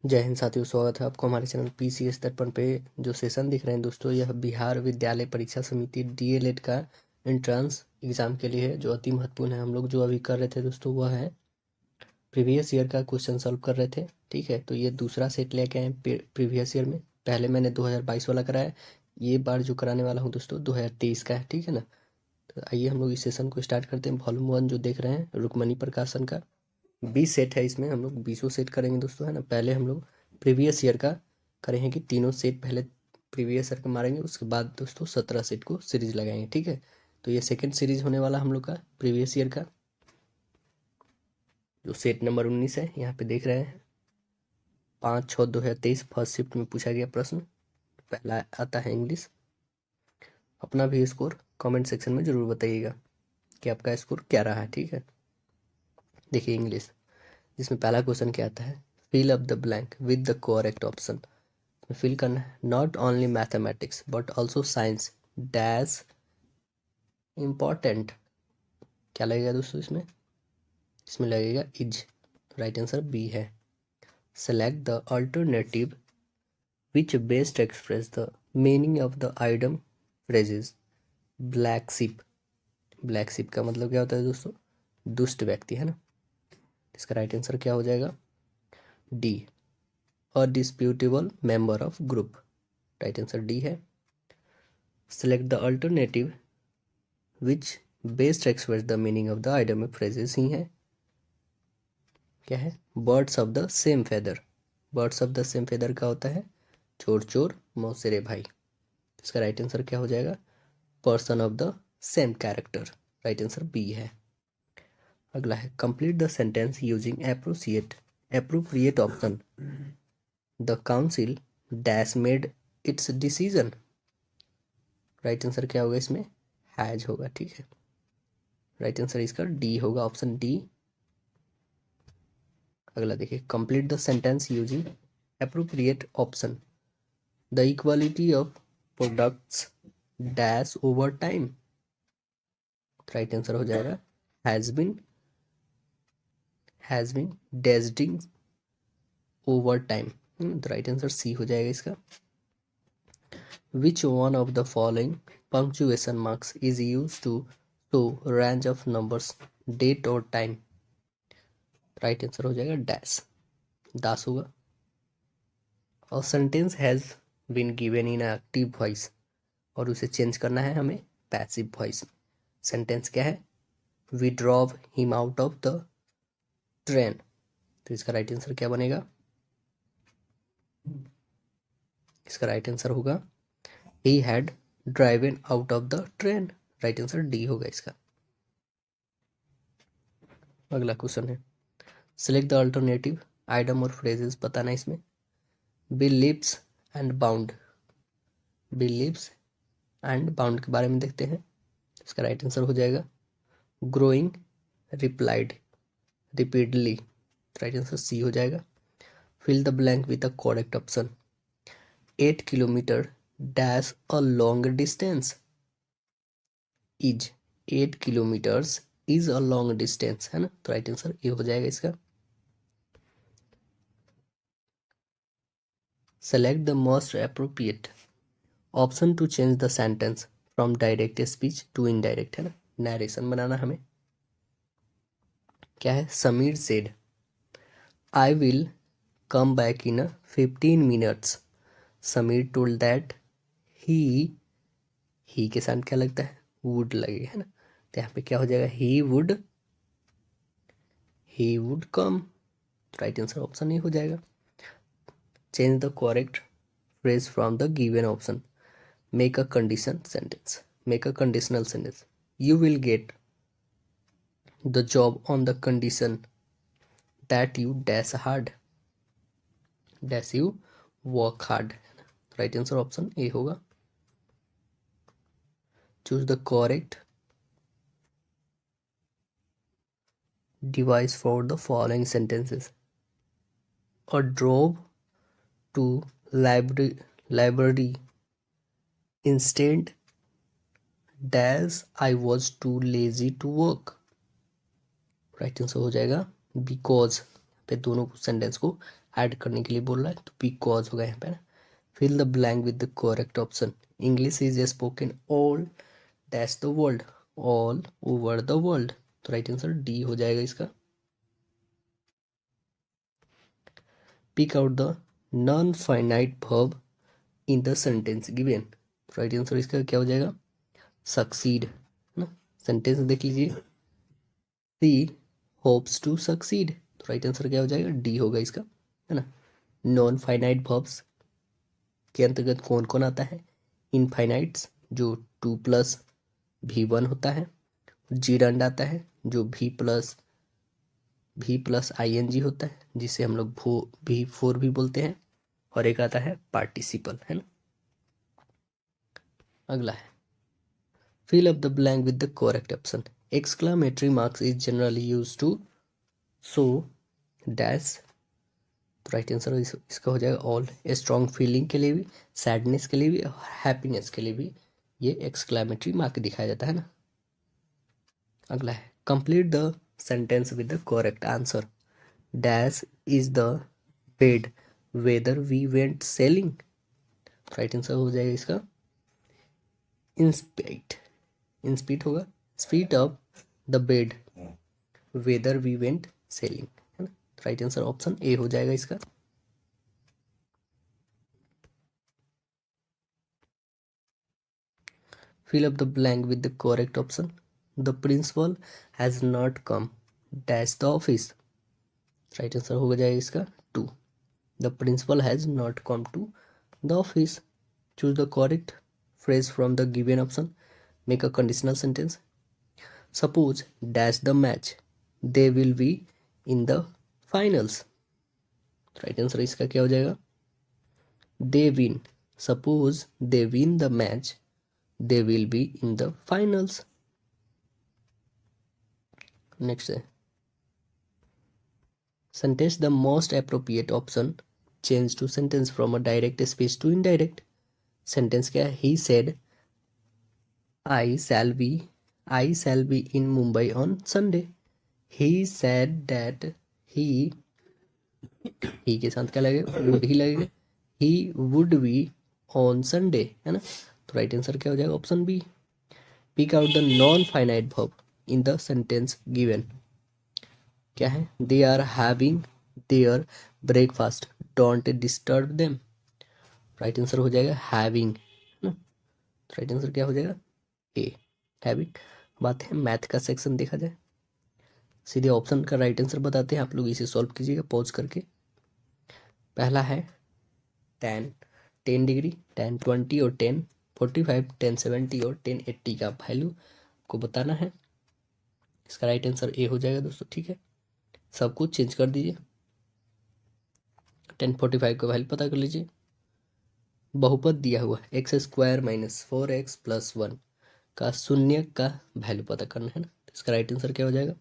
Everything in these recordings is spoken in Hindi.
जय हिंद साथियों, स्वागत है आपको हमारे चैनल PCS दर्पण पे। जो सेशन दिख रहे हैं दोस्तों, यह बिहार विद्यालय परीक्षा समिति DLED का एंट्रेंस एग्जाम के लिए है, जो अति महत्वपूर्ण है। हम लोग जो अभी कर रहे थे दोस्तों, वह है प्रीवियस ईयर का क्वेश्चन सॉल्व कर रहे थे। ठीक है, तो ये दूसरा सेट लेके आए प्रीवियस ईयर में। पहले मैंने 2022 वाला कराया, ये बार जो कराने वाला हूँ दोस्तों 2023 का है। ठीक है ना, तो आइए हम लोग इस सेशन को स्टार्ट करते हैं। वॉल्यूम 1 जो देख रहे हैं रुक्मणी प्रकाशन का 20 सेट है, इसमें हम लोग 20 सेट करेंगे दोस्तों, है ना। पहले हम लोग प्रीवियस ईयर का करेंगे कि तीनों सेट पहले प्रीवियस ईयर का मारेंगे, उसके बाद दोस्तों 17 सेट को सीरीज लगाएंगे। ठीक है, तो ये सेकंड सीरीज होने वाला हम लोग का प्रीवियस ईयर का, जो सेट नंबर 19 है। यहाँ पे देख रहे हैं 5/6/2023 फर्स्ट शिफ्ट में पूछा गया प्रश्न। पहला आता है इंग्लिश। अपना भी स्कोर कमेंट सेक्शन में जरूर बताइएगा कि आपका स्कोर क्या रहा है। ठीक है, देखिए इंग्लिश, जिसमें पहला क्वेश्चन क्या आता है, fill up the blank with the correct option. Fill करना है, not only mathematics but also science dash important. क्या लगेगा दोस्तों इसमें? इसमें लगेगा इज। राइट आंसर बी है। Select the alternative which best express the meaning of the item phrases. Black sheep. Black sheep का मतलब क्या होता है दोस्तों? दुष्ट व्यक्ति, है ना। इसका राइट आंसर क्या हो जाएगा? D, a disputable member of group. Right answer D है। Select the alternative which best express the meaning of the item phrases ही है। क्या है? Birds of the same feather. Birds of the same feather का होता है चोर चोर मौसेरे भाई। इसका राइट आंसर क्या हो जाएगा? Person of the same character. Right answer B है। अगला है, complete the sentence using appropriate option. The council dash made its decision. Right answer क्या होगा इसमें? हैज होगा। ठीक है, राइट आंसर इसका डी होगा, ऑप्शन डी। अगला देखिए, complete the sentence using appropriate option. The equality of products dash over time. Right answer हो जाएगा has been degrading over time. Right answer C हो जाएगा इसका। Which one of the following punctuation marks is use to show range of numbers date और टाइम। राइट आंसर हो जाएगा डैश, दास होगा। और sentence has been given in active voice, और उसे चेंज करना है हमें पैसिव वॉइस। सेंटेंस क्या है? We drove him out of the train. तो इसका राइट आंसर क्या बनेगा? इसका राइट आंसर होगा he had driven out of the train. Right answer D होगा इसका। अगला क्वेश्चन है, सिलेक्ट द अल्टरनेटिव आइटम और फ्रेजेस बताना इसमें। By leaps and bound. By leaps and bound के बारे में देखते हैं। इसका राइट आंसर हो जाएगा growing rapidly repeatedly. Right answer C हो जाएगा। Fill the blank with the correct option. 8 kilometre dash a long distance. Is 8 kilometres is a long distance, है ना। तो राइट आंसर ये हो जाएगा इसका। Select the most appropriate option to change the sentence from direct speech to indirect, है ना। नरेशन बनाना हमें। क्या है? Sameer said I will come back in 15 minutes. Sameer told that he के साथ क्या लगता है? वुड लगेगा, है ना। तो यहाँ पे क्या हो जाएगा? He would come. Right answer option A हो जाएगा। Change the correct phrase from the given option. Make a condition sentence. Make a conditional sentence. You will get the job on the condition that you dash you work hard. Right answer option A होगा। Choose the correct device for the following sentences. A drove to library instead dash I was too lazy to work. Right answer हो जाएगा बिकॉज पे दोनों सेंटेंस को ऐड करने के लिए बोल रहा है, तो बिकॉज होगा यहाँ पे ना। Fill the blank with the correct option. English is spoken all dash the world, all over the world, तो राइट आंसर डी हो जाएगा इसका। Pick out the non finite verb in the sentence given, right answer इसका क्या हो जाएगा, सक्सीड, है ना। सेंटेंस देख लीजिए, सी होप्स टू सक्सीड, तो राइट आंसर क्या हो जाएगा, डी होगा इसका, है ना। नॉन फाइनाइट वर्ब्स के अंतर्गत कौन कौन आता है, इनफाइनाइट्स जो 2+V1 होता है, जीरंड आता है जो V प्लस ING होता है जिसे हम लोग V4 भी बोलते हैं, और एक आता है पार्टिसिपल, है ना। अगला है fill up the blank with the correct option. Exclamatory marks is generally used to show dash, तो राइट आंसर इसका हो जाएगा ऑल। स्ट्रॉन्ग फीलिंग के लिए भी, सैडनेस के लिए भी और हैप्पीनेस के लिए भी ये एक्सक्लेमेटरी मार्क दिखाया जाता है ना। अगला है complete the sentence with the correct answer. Dash is the bad weather we went sailing, right answer हो जाएगा इसका इंस्पीट होगा, spite of the bad weather we went sailing, है ना। राइट आंसर ऑप्शन ए हो जाएगा इसका। Fill up the blank with the correct option. The principal has not come dash the office, right answer हो जाएगा इसका 2। The principal has not come to the office. Choose the correct phrase from the given option. Make a conditional sentence. Suppose dash the match, they will be in the finals. Right answer इसका क्या हो जाएगा, they win. Suppose they win the match, they will be in the finals. Next है sentence the most appropriate option. Change to sentence from a direct speech to indirect. Sentence क्या है, he said I shall be in Mumbai on Sunday. He said that he के साथ क्या लगेगा, वुड ही लगेगा, he would be on Sunday, है ना। तो राइट आंसर क्या हो जाएगा, option B. Pick out the non finite verb in the sentence given. क्या है, they are having their breakfast, don't disturb them, right answer हो जाएगा हैविंग, है ना। राइट आंसर क्या हो जाएगा, ए हैविंग। बात है मैथ का सेक्शन देखा जाए, सीधे ऑप्शन का राइट आंसर बताते हैं, आप लोग इसे सॉल्व कीजिएगा पॉज करके। पहला है tan 10 डिग्री, tan 20 और tan 45, tan 70 और tan 80 का वैल्यू को बताना है। इसका राइट आंसर ए हो जाएगा दोस्तों, ठीक है। सब कुछ चेंज कर दीजिए, tan 45 का वैल्यू पता कर लीजिए। बहुपद दिया हुआ x² - 4x + 1 का शून्य का वैल्यू पता करना है ना। इसका राइट आंसर क्या हो जाएगा,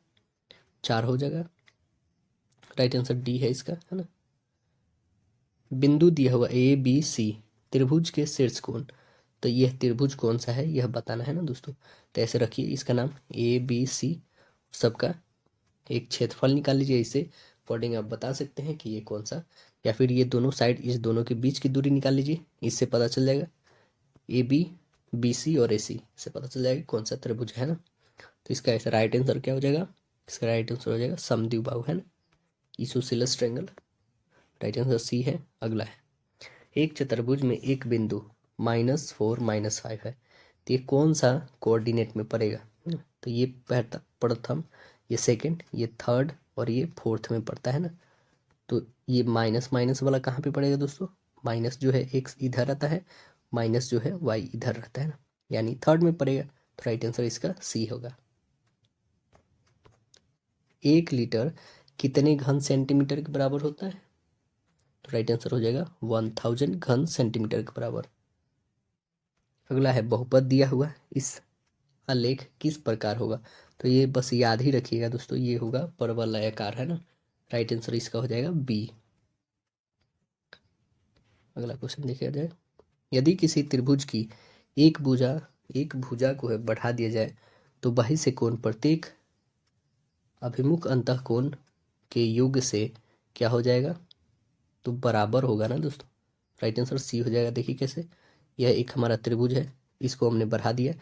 4 हो जाएगा। राइट आंसर डी है इसका, है ना। बिंदु दिया हुआ ABC, त्रिभुज के शीर्ष कोण, तो यह त्रिभुज कौन सा है यह बताना है ना दोस्तों। तो ऐसे रखिए इसका नाम ABC, सबका एक क्षेत्रफल निकाल लीजिए, इसे अकॉर्डिंग आप बता सकते हैं कि ये कौन सा, या फिर ये दोनों साइड, इस दोनों के बीच की दूरी निकाल लीजिए, इससे पता चल जाएगा AB BC और AC से पता चल जाएगा कौन सा त्रिभुज है ना। तो इसका ऐसा राइट आंसर क्या हो जाएगा, इसका राइट आंसर हो जाएगा समद्विबाहु, है ना, इसोसेलेस ट्रायंगल। राइट आंसर सी है। अगला है एक चतुर्भुज में एक बिंदु -4 -5 है, तो ये कौन सा कोऑर्डिनेट में पड़ेगा, तो ये प्रथम, ये सेकंड, ये थर्ड और ये फोर्थ में पड़ता है ना। तो ये माइनस माइनस वाला कहाँ पे पड़ेगा दोस्तों, माइनस जो है x इधर आता है, माइनस जो है y इधर रहता है ना, यानी थर्ड में पड़ेगा। तो राइट आंसर इसका सी होगा। 1 लीटर कितने घन सेंटीमीटर के बराबर होता है, तो राइट आंसर हो जाएगा 1000 घन सेंटीमीटर के बराबर। अगला है बहुपद दिया हुआ, इस आलेख किस प्रकार होगा, तो ये बस याद ही रखिएगा दोस्तों, ये होगा परवलयाकार, है ना। राइट आंसर इसका हो जाएगा बी। अगला क्वेश्चन देखा जाए, यदि किसी त्रिभुज की एक भुजा को है बढ़ा दिया जाए तो बाह्य से कोण प्रत्येक अभिमुख अंतःकोण के योग से क्या हो जाएगा, तो बराबर होगा ना दोस्तों। राइट आंसर सी हो जाएगा। देखिए कैसे, यह एक हमारा त्रिभुज है, इसको हमने बढ़ा दिया,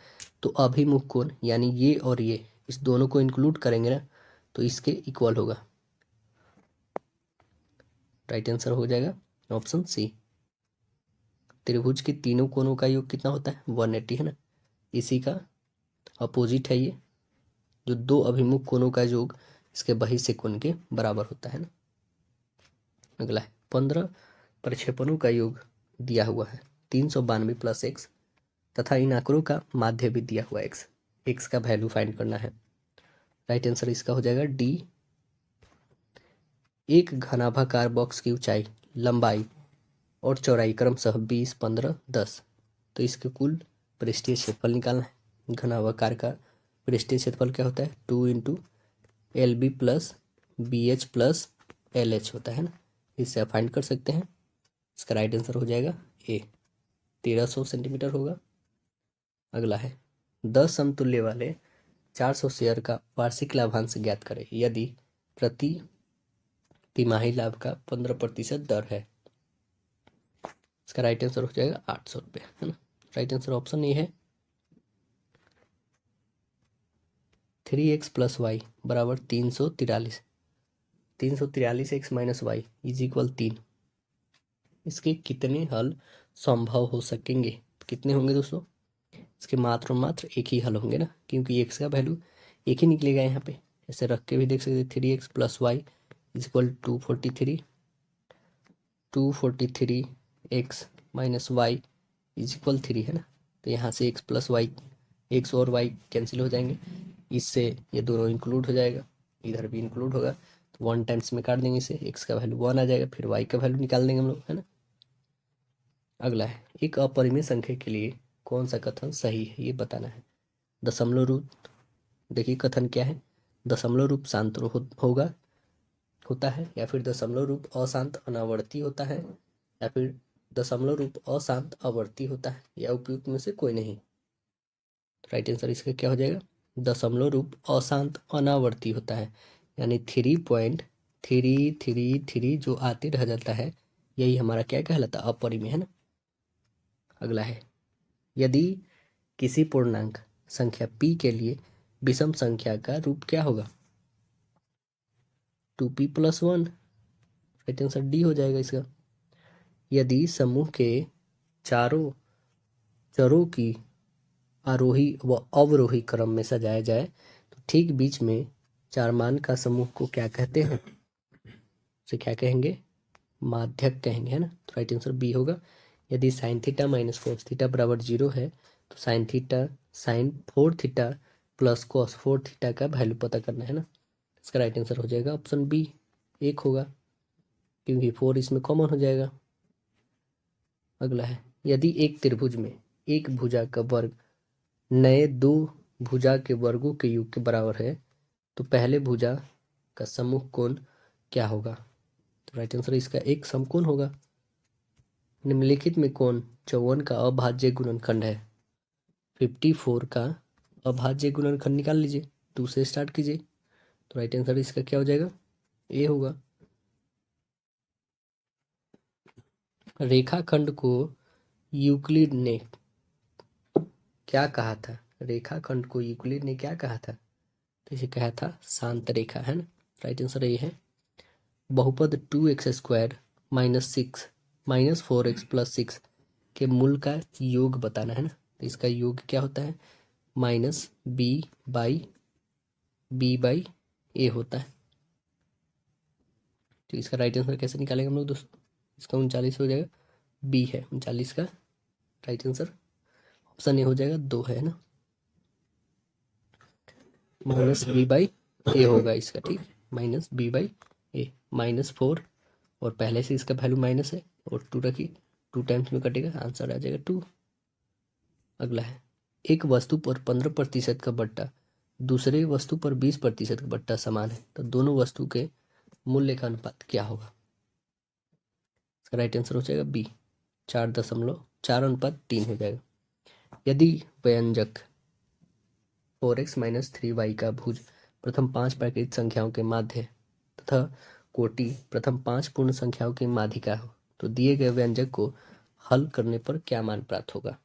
तो अभिमुख कोण यानी ये और ये इस दोनों को इंक्लूड करेंगे ना तो इसके इक्वल होगा। राइट आंसर हो जाएगा ऑप्शन सी। त्रिभुज के तीनों कोणों का योग कितना होता है? 180 है ना, इसी का अपोजिट है ये, जो दो अभिमुख कोणों का योग इसके बहिष्य कोण के बराबर होता है ना। अगला है 15 प्रक्षेपणों का योग दिया हुआ है 392 प्लस एक्स तथा इन आंकड़ों का माध्य भी दिया हुआ एक्स। एक्स का वैल्यू फाइंड करना है। राइट आंसर इसका हो जाएगा डी। एक घनाभाकार बॉक्स की ऊंचाई, लंबाई और चौड़ाई क्रमशः 20, 15, 10, तो इसके कुल पृष्ठीय क्षेत्रफल निकालना है। घनाभाकार का पृष्ठीय क्षेत्रफल क्या होता है? 2 into L B plus B H plus L H होता है ना, इससे आप फाइंड कर सकते हैं। इसका राइट आंसर हो जाएगा ए, 1300 सेंटीमीटर होगा। अगला है 10 समतुल्य वाले 400 शेयर का वार्षिक लाभांश ज्ञात करें यदि प्रति तिमाही लाभ का 15% दर है। इसका राइट आंसर हो जाएगा 800 रुपये, है ना। राइट आंसर ऑप्शन ए है। 3x प्लस वाई बराबर 343, 343 x minus y is equal 3। इसके कितने हल संभव हो सकेंगे? कितने होंगे दोस्तों? इसके मात्र और मात्र एक ही हल होंगे ना, क्योंकि एक्स का वैल्यू एक ही निकलेगा यहाँ पे। ऐसे रख के भी देख सकते 3x plus y is equal 243, 243 x minus y is equal 3 है ना। तो यहाँ से एक्स प्लस वाई, एक्स और वाई कैंसिल हो जाएंगे, इससे ये दोनों इंक्लूड हो जाएगा, इधर भी इंक्लूड होगा, तो 1 टाइम्स में काट देंगे इसे, एक्स का वैल्यू 1 आ जाएगा, फिर वाई का वैल्यू निकाल देंगे हम लोग, है ना। अगला है एक अपरिमेय संख्या के लिए कौन सा कथन सही है ये बताना है। दशमलव रूप, देखिए कथन क्या है, दशमलव रूप शांत होगा होता है, या फिर दशमलव रूप अशांत अनावर्ती होता है, या फिर दशमलव रूप अशांत आवर्ती होता है, या उपयुक्त में से कोई नहीं। राइट आंसर इसका क्या हो जाएगा? दशमलव रूप अशांत अनावर्ती होता है, यानी 3.333 जो आते रह जाता है, यही हमारा क्या कहलाता है? अपरिमेय, है ना। अगला है यदि किसी पूर्णांक संख्या p के लिए विषम संख्या का रूप क्या होगा? 2p plus 1। Right answer D हो जाएगा इसका। यदि समूह के चारों चरों की आरोही व अवरोही क्रम में सजाया जाए तो ठीक बीच में चार मान का समूह को क्या कहते हैं? उसे क्या कहेंगे? माध्यक कहेंगे, है ना। तो राइट आंसर बी होगा। यदि sine theta minus cos theta बराबर 0 है तो sine theta sine 4 theta plus cos 4 theta का वैल्यू पता करना है ना। इसका राइट आंसर हो जाएगा ऑप्शन बी, 1 होगा, क्योंकि 4 इसमें कॉमन हो जाएगा। अगला है यदि एक त्रिभुज में एक भुजा का वर्ग नए दो भुजा के वर्गों के योग के बराबर है तो पहले भुजा का समूह कोण क्या होगा? तो राइट आंसर इसका एक समकोण होगा। निम्नलिखित में कौन 54 का अभाज्य गुणनखंड है? 54 का अभाज्य गुणनखंड निकाल लीजिए, 2 से स्टार्ट कीजिए, तो राइट आंसर इसका क्या हो जाएगा? ए होगा। रेखाखंड को यूक्लिड ने क्या कहा था? रेखाखंड को यूक्लिड ने क्या कहा था? तो इसे कहा था शांत रेखा, है ना। राइट आंसर ये है। बहुपद 2x² minus 6 minus 4x plus 6 के मूल का योग बताना है ना। तो इसका योग क्या होता है? माइनस बी बाई ए होता है। तो इसका राइट आंसर कैसे निकालेंगे हम लोग दोस्तों? इसका 39 हो जाएगा, बी है 39 का राइट आंसर। ऑप्शन ए हो जाएगा 2 है ना, माइनस बी बाई ए होगा इसका, ठीक। माइनस बी/ए, -4, और पहले से इसका वैल्यू माइनस है और 2 रखी, 2 टाइम्स में कटेगा, आंसर आ जाएगा 2। अगला है एक वस्तु पर 15% का बट्टा दूसरे वस्तु पर 20% का बट्टा समान है तो दोनों वस्तु के मूल्य का अनुपात क्या होगा? इसका राइट आंसर हो जाएगा बी, 4.4:3 हो जाएगा। यदि व्यंजक 4x - 3y का भुज प्रथम 5 प्राकृतिक संख्याओं के माध्य तथा कोटि प्रथम 5 पूर्ण संख्याओं की माध्यिका हो तो दिए गए व्यंजक को हल करने पर क्या मान प्राप्त होगा?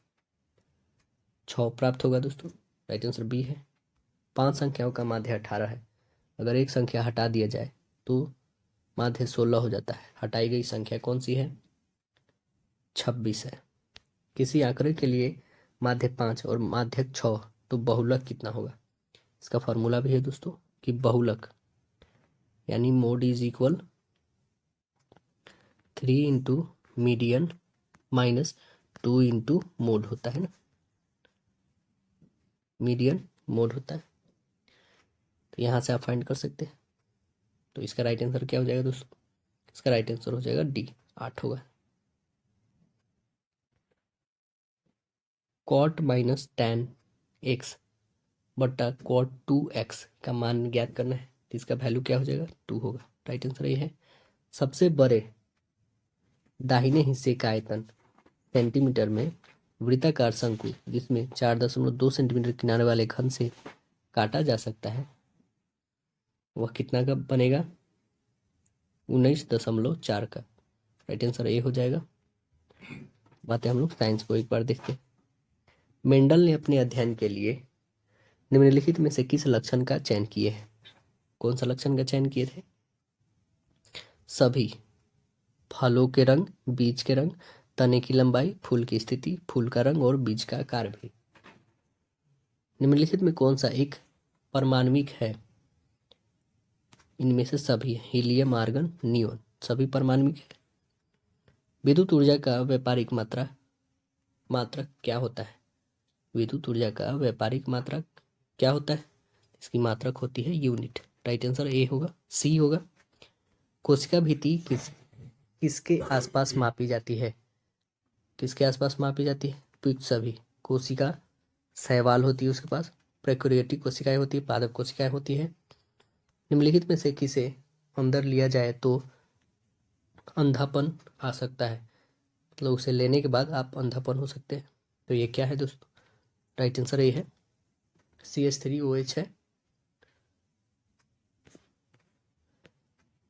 6 प्राप्त होगा दोस्तों। राइट आंसर बी है। 5 संख्याओं का माध्य 18 है। अगर एक संख्या हटा दिया जाए तो माध्य 16 हो जाता है। हटाई गई संख्या कौन सी है? 26 है। किसी आंकड़े के लिए माध्य 5 और माध्यक 6 तो बहुलक कितना होगा? इसका फॉर्मूला भी है दोस्तों कि बहुलक यानी mode is equal 3 into median minus 2 into mode होता है ना, मीडियन मोड होता है। तो यहाँ से आप फाइंड कर सकते हैं। तो इसका राइट आंसर क्या हो जाएगा दोस्तों? इसका राइट आंसर हो जाएगा डी, 8 होगा। कॉट माइनस tan x बटा कॉट 2x का मान ज्ञात करना है तो इसका वैल्यू क्या हो जाएगा? 2 होगा। राइट आंसर ये है। सबसे बड़े दाहिने हिस्से का आयतन सेंटीमीटर में वृत्ताकार शंकु जिसमें 4.2 सेंटीमीटर किनारे वाले घन से काटा जा सकता है वह कितना का बनेगा? 19.4 का। राइट आंसर ए हो जाएगा। बातें हम लोग साइंस को एक बार देखते हैं। मेंडल ने अपने अध्ययन के लिए निम्नलिखित में से किस लक्षण का चयन किए हैं? कौन सा लक्षण का चयन किए थे? सभी फलों के रंग, बीज के रंग, तने की लंबाई, फूल की स्थिति, फूल का रंग और बीज का आकार भी। निम्नलिखित में कौन सा एक परमाणविक है? इनमें से सभी हीलियम, आर्गन, नियोन सभी परमाणविक है। विद्युत ऊर्जा का व्यापारिक मात्रक क्या होता है? विद्युत ऊर्जा का व्यापारिक मात्रक क्या होता है? इसकी मात्रक होती है यूनिट। राइट आंसर ए होगा, सी होगा। कोशिका भित्ति किसके आसपास मापी जाती है? किसके आसपास मापी जाती है? उपयुक्त सभी। कोशिका शैवाल होती है उसके पास, प्रोकैरियोटिक कोशिकाएं होती है, पादप कोशिकाएं होती है। निम्नलिखित में से किसे अंदर लिया जाए तो अंधापन आ सकता है, मतलब उसे लेने के बाद आप अंधापन हो सकते हैं। तो ये क्या है दोस्तों? राइट आंसर ये है CH3OH है।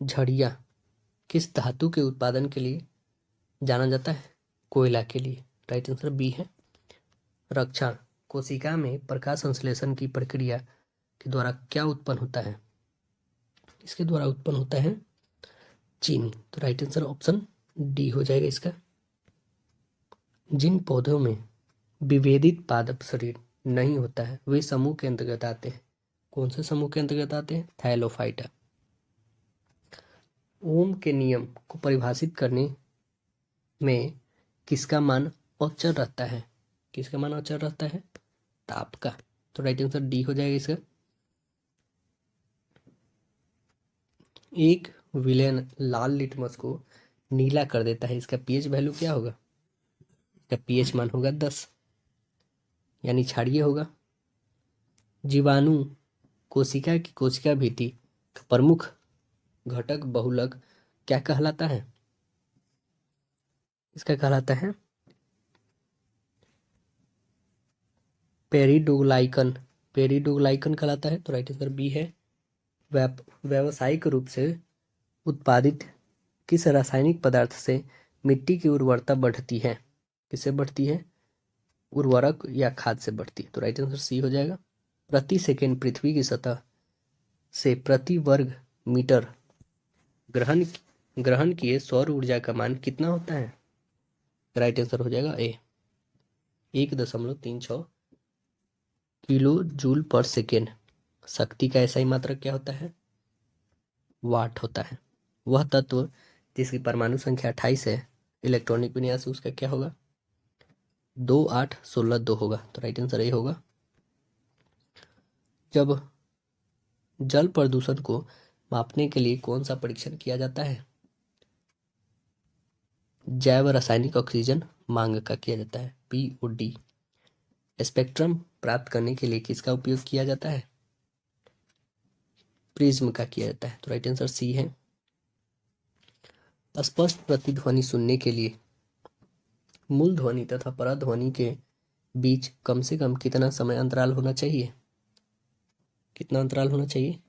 झड़िया किस धातु के उत्पादन के लिए जाना जाता है? कोयला के लिए। राइट आंसर बी है। रक्षण कोशिका में प्रकाश संश्लेषण की प्रक्रिया के द्वारा क्या उत्पन्न होता है? इसके द्वारा उत्पन्न होता है चीनी। तो राइट आंसर ऑप्शन डी हो जाएगा इसका। जिन पौधों में विभेदित पादप शरीर नहीं होता है वे समूह के अंतर्गत आते हैं। कौन से समूह के अंतर्गत आते हैं? थैलोफाइटा। ओम के नियम को परिभाषित करने में किसका मान अचर रहता है? किसका मान अचर रहता है? ताप का। तो राइट आंसर डी हो जाएगा इसका। एक विलेन लाल लिटमस को नीला कर देता है, इसका पीएच वैल्यू क्या होगा? इसका पीएच मान होगा 10 यानी क्षारीय होगा। जीवाणु कोशिका की कोशिका भित्ति का प्रमुख घटक बहुलक क्या कहलाता है? इसका कहलाता है पेरिडोग्लाइकन। पेरिडोग्लाइकन कहलाता है। तो राइट आंसर बी है। व्यावसायिक रूप से उत्पादित किस रासायनिक पदार्थ से मिट्टी की उर्वरता बढ़ती है? किससे बढ़ती है? उर्वरक या खाद से बढ़ती है। तो राइट आंसर सी हो जाएगा। प्रति सेकेंड पृथ्वी की सतह से प्रति वर्ग मीटर ग्रहण ग्रहण किए सौर ऊर्जा का मान कितना होता है? राइट आंसर हो जाएगा ए, 1.36 किलो जूल पर सेकेंड। शक्ति का ऐसा ही मात्रक क्या होता है? वाट होता है। वह तत्व जिसकी परमाणु संख्या 28 है, इलेक्ट्रॉनिक विन्यास उसका क्या होगा? 2 8 16 2 होगा। तो राइट आंसर ए होगा। जब जल प्रदूषण को मापने के लिए कौन सा परीक्षण किया जाता है? जैव रासायनिक ऑक्सीजन मांग का किया जाता है, POD। स्पेक्ट्रम प्राप्त करने के लिए किसका उपयोग किया जाता है? प्रिज्म का किया जाता है। तो राइट आंसर सी है। स्पष्ट प्रतिध्वनि सुनने के लिए मूल ध्वनि तथा परध्वनि के बीच कम से कम कितना समय अंतराल होना चाहिए? कितना अंतराल होना चाहिए?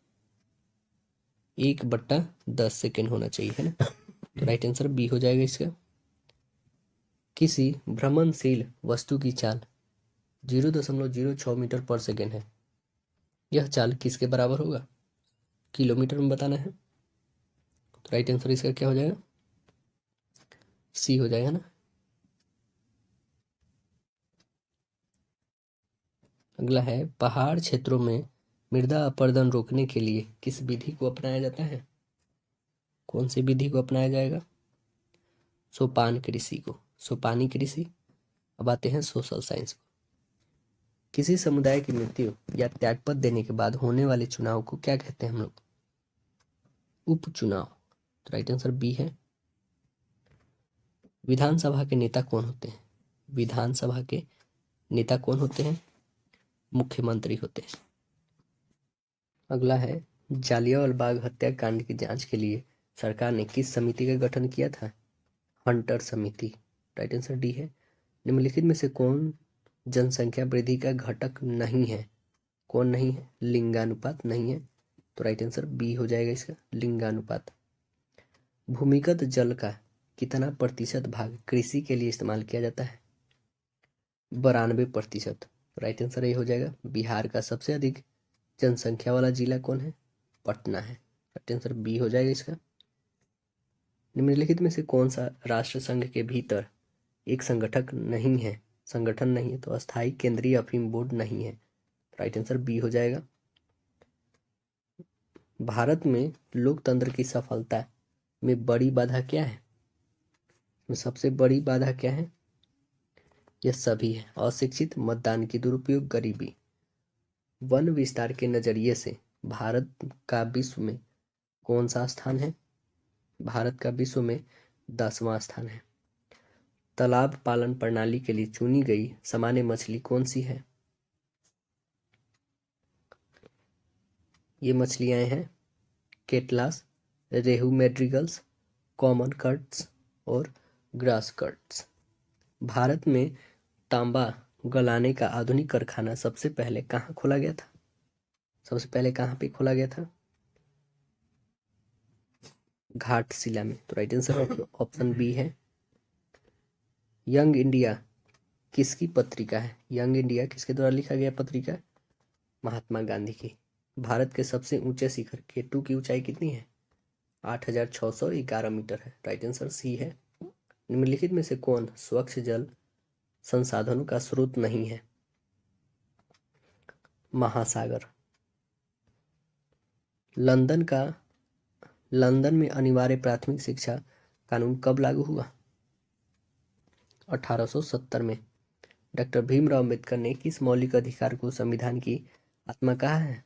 1/10 सेकेंड होना चाहिए, है ना। तो राइट आंसर बी हो जाएगा इसका। किसी भ्रमणशील वस्तु की चाल 0.06 मीटर पर सेकेंड है। यह चाल किसके बराबर होगा? किलोमीटर में बताना है। तो राइट आंसर इसका क्या हो जाएगा? सी हो जाएगा ना। अगला है, पहाड़ क्षेत्रों में मृदा अपरदन रोकने के लिए किस विधि को अपनाया जाता है? कौन सी विधि को अपनाया जाएगा? सोपान कृषि को, सोपानी कृषि। अब आते हैं सोशल साइंस को। किसी समुदाय की मृत्यु या त्यागपत्र देने के बाद होने वाले चुनाव को क्या कहते हैं हम लोग? उपचुनाव। तो राइट आंसर बी है। विधानसभा के नेता कौन होते हैं? विधानसभा के नेता कौन होते हैं? मुख्यमंत्री होते हैं। अगला है, जालियांवाला बाग हत्याकांड की जांच के लिए सरकार ने किस समिति का गठन किया था? हंटर समिति। राइट आंसर डी है। निम्नलिखित में से कौन जनसंख्या वृद्धि का घटक नहीं है? कौन नहीं है? लिंगानुपात नहीं है। तो राइट आंसर बी हो जाएगा इसका, लिंगानुपात। भूमिगत जल का कितना प्रतिशत भाग कृषि के लिए इस्तेमाल किया जाता है? 92%। राइट आंसर ये हो जाएगा। बिहार का सबसे अधिक जनसंख्या वाला जिला कौन है? पटना है। राइट आंसर बी हो जाएगा इसका। निम्नलिखित में से कौन सा राष्ट्र संघ के भीतर एक संगठन नहीं है? तो अस्थायी केंद्रीय अफीम बोर्ड नहीं है। राइट आंसर बी हो जाएगा। भारत में लोकतंत्र की सफलता में बड़ी बाधा क्या है? सबसे बड़ी बाधा क्या है? यह सभी है। अशिक्षित, मतदान की दुरुपयोग, गरीबी। वन विस्तार के नजरिए से भारत का विश्व में कौन सा स्थान है? भारत का विश्व में 10वां स्थान है। तालाब पालन प्रणाली के लिए चुनी गई सामान्य मछली कौन सी है? ये मछलियां हैं केटलास, रेहू मैड्रिगल्स, कॉमन कर्ट्स और ग्रास कर्ट्स। भारत में तांबा गलाने का आधुनिक कारखाना सबसे पहले कहाँ खोला गया था? सबसे पहले कहाँ पे खोला गया था? घाटशिला में। तो राइट आंसर ऑप्शन बी है। यंग इंडिया किसकी पत्रिका है? यंग इंडिया किसके द्वारा लिखा गया पत्रिका? महात्मा गांधी की। भारत के सबसे ऊंचे शिखर K2 की ऊंचाई कितनी है? 8,611 मीटर है। राइट आंसर सी है। निम्नलिखित में से कौन स्वच्छ जल संसाधनों का स्रोत नहीं है? महासागर। लंदन में अनिवार्य प्राथमिक शिक्षा कानून कब लागू हुआ? 1870 में। डॉक्टर भीमराव अंबेडकर ने किस मौलिक अधिकार को संविधान की आत्मा कहा है?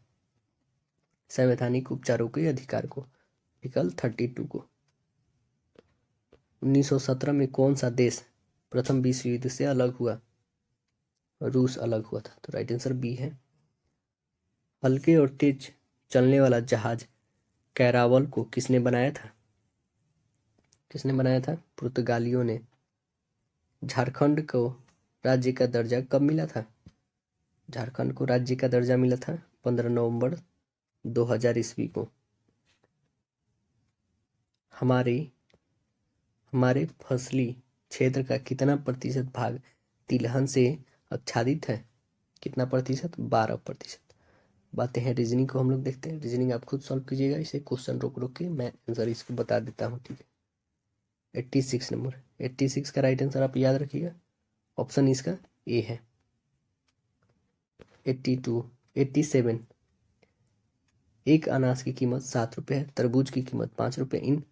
संवैधानिक उपचारों के अधिकार को, आर्टिकल 32 को। 1917 में कौन सा देश प्रथम विश्व युद्ध से अलग हुआ? रूस अलग हुआ था। तो राइट आंसर बी है। हल्के और तेज चलने वाला जहाज कैरावल को किसने बनाया था? किसने बनाया था? पुर्तगालियों ने। झारखंड को राज्य का दर्जा कब मिला था? झारखंड को राज्य का दर्जा मिला था 15 नवंबर 2000 ईस्वी को। हमारे फसली क्षेत्र का कितना प्रतिशत भाग तिलहन से आच्छादित है? कितना प्रतिशत? 12%। बातें हैं रीजनिंग को हम लोग देखते हैं। रीजनिंग आप खुद सॉल्व कीजिएगा, इसे क्वेश्चन रोक रोक के मैं आंसर इसको बता देता हूँ, ठीक है। 86 नंबर, 86 का राइट आंसर आप याद रखिएगा। ऑप्शन इसका ए है। 82, 87। एक अनाज की कीमत 7 रुपये है, तरबूज की कीमत 5 रुपये। इन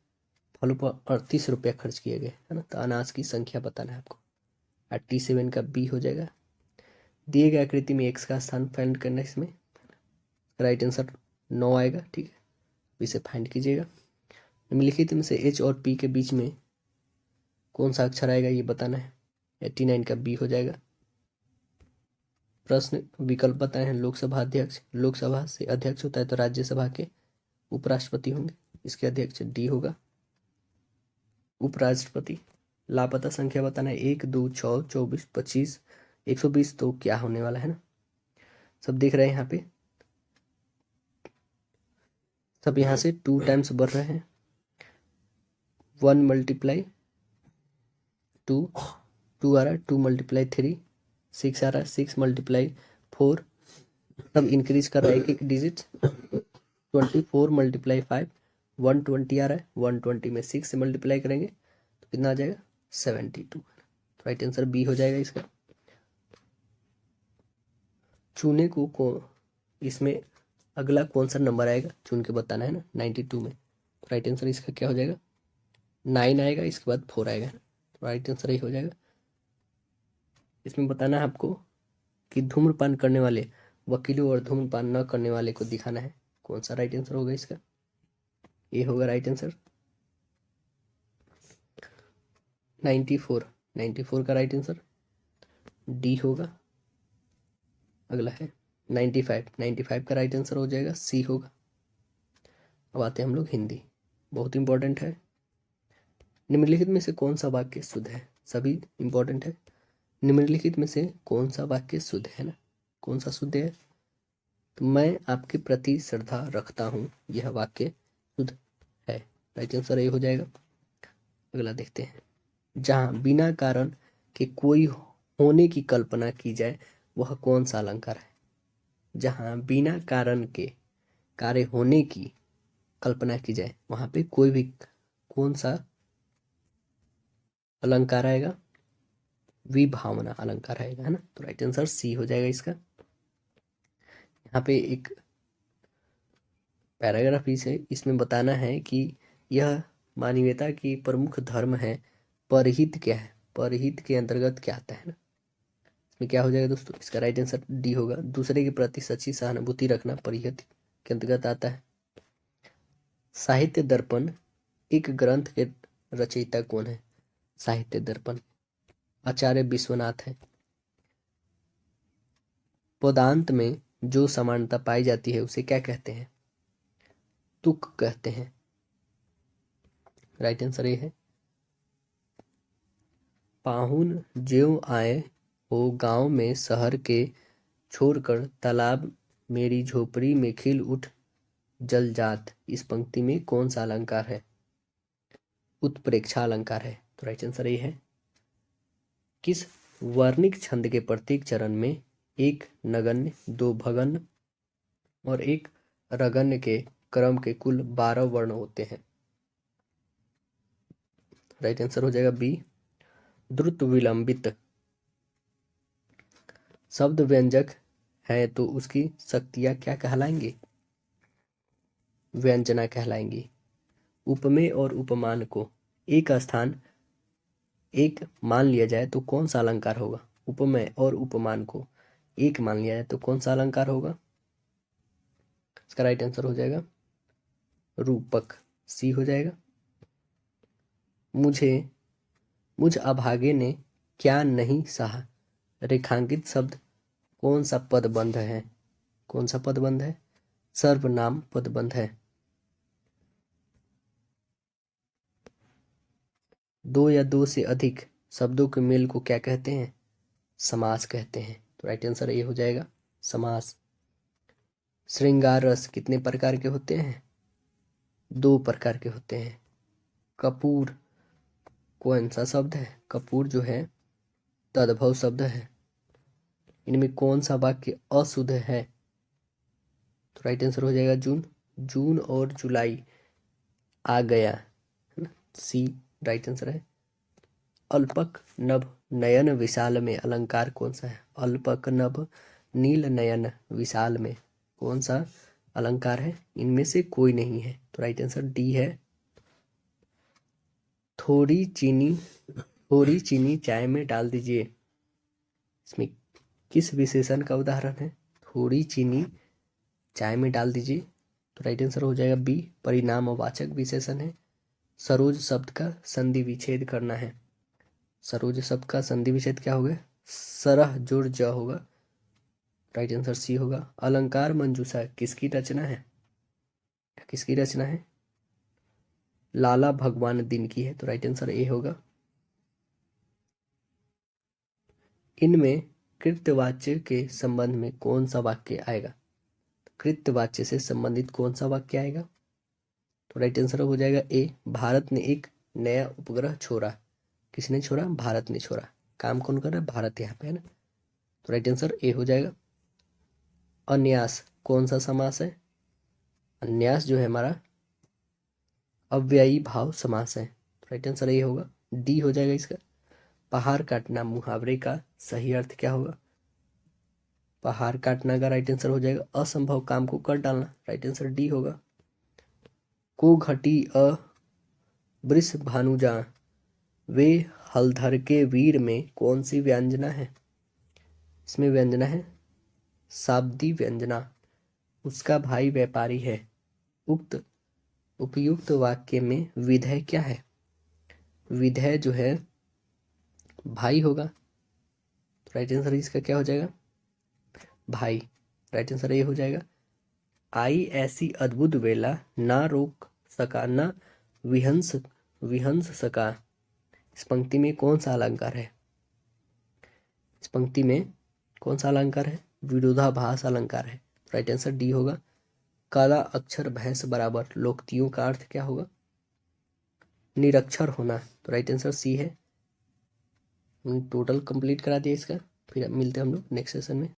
फलों पर 38 रुपये खर्च किए गए, है ना। तो अनाज की संख्या बताना है आपको। 87 का बी हो जाएगा। दिए गए आकृति में एक्स का स्थान फाइंड करना है इसमें। राइट आंसर 9 आएगा, ठीक है। इसे फाइंड कीजिएगा। निम्नलिखित में से एच और पी के बीच में कौन सा अक्षर आएगा ये बताना है। 89 का बी हो जाएगा। प्रश्न विकल्प बताए हैं। लोकसभा अध्यक्ष, लोकसभा से अध्यक्ष होता है तो राज्यसभा के उपराष्ट्रपति होंगे, इसके अध्यक्ष डी होगा। उपराष्ट्रपति। लापता संख्या बताना है 1, 2, 6, 24, 25, 120। तो क्या होने वाला है ना, सब देख रहे हैं यहाँ पे। सब यहाँ से 2 टाइम्स बढ़ रहे हैं। 1 मल्टीप्लाई 2, 2 आ रहा है, 2 मल्टीप्लाई 3, 6 आ रहा है, 6 मल्टीप्लाई 4, सब इंक्रीज कर रहा है एक एक डिजिट। 24 मल्टीप्लाई 5, 120 आ रहा है, 120 में 6 से मल्टीप्लाई करेंगे तो कितना आ जाएगा 72। तो राइट आंसर बी हो जाएगा इसका। चुने को इसमें अगला कौन सा नंबर आएगा चुन के बताना है ना, 92 में। तो राइट आंसर इसका क्या हो जाएगा 9 आएगा, इसके बाद 4 आएगा। तो राइट आंसर यही हो जाएगा। इसमें बताना है आपको कि धूम्रपान करने वाले वकीलों और धूम्रपान न करने वाले को दिखाना है। कौन सा राइट आंसर होगा इसका, ये होगा राइट आंसर 94 का राइट आंसर डी होगा। अगला है 95 का राइट आंसर हो जाएगा सी होगा। अब आते हैं हम लोग हिंदी, बहुत इंपॉर्टेंट है। निम्नलिखित में से कौन सा वाक्य शुद्ध है, सभी इंपॉर्टेंट है। निम्नलिखित में से कौन सा वाक्य शुद्ध है ना, कौन सा शुद्ध है। तो मैं आपके प्रति श्रद्धा रखता हूँ, यह वाक्य शुद्ध है, राइट आंसर ये हो जाएगा। अगला देखते हैं, जहाँ बिना कारण के कोई होने की कल्पना की जाए वह कौन सा अलंकार है। जहाँ बिना कारण के कार्य होने की कल्पना की जाए वहां पे कोई भी कौन सा अलंकार आएगा, विभावना अलंकार आएगा, है ना। तो राइट आंसर सी हो जाएगा इसका। यहाँ पे एक पैराग्राफ इसे इसमें बताना है कि यह मानवीयता की प्रमुख धर्म है। परहित क्या है, परहित के अंतर्गत क्या आता है ना, इसमें क्या हो जाएगा दोस्तों, इसका राइट आंसर डी होगा। दूसरे के प्रति सच्ची सहानुभूति रखना परहित के अंतर्गत आता है। साहित्य दर्पण एक ग्रंथ के रचयिता कौन है। साहित्य दर्पण आचार्य विश्वनाथ है। पदांत में जो समानता पाई जाती है उसे क्या कहते हैं, तुक कहते हैं। राइट आंसर ये है। पाहुन ज्यों आए हो गांव में शहर के, छोड़कर तालाब मेरी झोपड़ी में खिल उठ जलजात। इस पंक्ति में कौन सा अलंकार है, उत्प्रेक्षा अलंकार है। तो राइट आंसर ये है। किस वर्णिक छंद के प्रत्येक चरण में एक नगण्य, दो भगन्य और एक रगन्य के क्रम के कुल 12 वर्ण होते हैं। राइट आंसर हो जाएगा बी, द्रुत विलंबित। शब्द व्यंजक है तो उसकी शक्तियां क्या कहलाएंगी, व्यंजना कहलाएंगी। उपमेय और उपमान को एक स्थान एक मान लिया जाए तो कौन सा अलंकार होगा। उपमेय और उपमान को एक मान लिया जाए तो कौन सा अलंकार होगा, इसका राइट आंसर हो जाएगा रूपक, सी हो जाएगा। मुझ अभागे ने क्या नहीं सहा, रेखांकित शब्द कौन सा पदबंध है, कौन सा पदबंध है, सर्वनाम पदबंध है। दो या दो से अधिक शब्दों के मेल को क्या कहते हैं, समास कहते हैं। तो राइट आंसर ये हो जाएगा समास। श्रृंगार रस कितने प्रकार के होते हैं, 2 प्रकार के होते हैं। कपूर कौन सा शब्द है, कपूर जो है तद्भव शब्द है। इनमें कौन सा वाक्य अशुद्ध है, तो राइट आंसर हो जाएगा जून। जून और जुलाई आ गया, है ना, सी राइट आंसर है। अल्पक नभ नयन विशाल में अलंकार कौन सा है, अल्पक नभ नील नयन विशाल में कौन सा अलंकार है, इनमें से कोई नहीं है। तो राइट आंसर डी है। थोड़ी चीनी चाय में डाल दीजिए, इसमें किस विशेषण का उदाहरण है, थोड़ी चीनी चाय में डाल दीजिए। तो राइट आंसर हो जाएगा बी, परिणामवाचक विशेषण है। सरोज शब्द का संधि विच्छेद करना है, सरोज शब्द का संधि विच्छेद क्या होगा, सरह जुड़ ज होगा। राइट आंसर सी होगा। अलंकार मंजूषा किसकी रचना है, किसकी रचना है, लाला भगवान दिन की है। तो राइट आंसर ए होगा। इनमें कृत्यवाच्य के संबंध में कौन सा वाक्य आएगा, कृत्यवाच्य से संबंधित कौन सा वाक्य आएगा, तो राइट आंसर हो जाएगा ए, भारत ने एक नया उपग्रह छोड़ा। किसने छोड़ा? भारत ने छोड़ा। काम कौन कर रहा है? भारत यहाँ पे है ना। तो राइट आंसर ए हो जाएगा। अन्यास कौन सा समास है? अन्यास जो है हमारा अव्ययी भाव समास है। राइट आंसर ए होगा, डी हो जाएगा इसका। पहाड़ काटना मुहावरे का सही अर्थ क्या होगा? पहाड़ काटना का राइट आंसर हो जाएगा असंभव काम को कर डालना। राइट आंसर डी होगा। को घटी अ वृष भानुजा वे हलधर के वीर में कौन सी व्यंजना है? इसमें व्यंजना है शाब्दी व्यंजना। उसका भाई व्यापारी है। उक्त उपयुक्त वाक्य में विधेय क्या है? विधेय जो है भाई होगा। राइट आंसर इसका क्या हो जाएगा? भाई। राइट आंसर ये हो जाएगा। आई ऐसी अद्भुत वेला ना रोक सका ना विहंस विहंस सका। इस पंक्ति में कौन सा अलंकार है? इस पंक्ति में कौन सा अलंकार है? विरोधाभास अलंकार है। राइट आंसर डी होगा। काला अक्षर भैंस बराबर लोकोक्तियों का अर्थ क्या होगा? निरक्षर होना। तो राइट आंसर सी है। टोटल कंप्लीट करा दिया इसका। फिर मिलते हैं हम लोग नेक्स्ट सेशन में।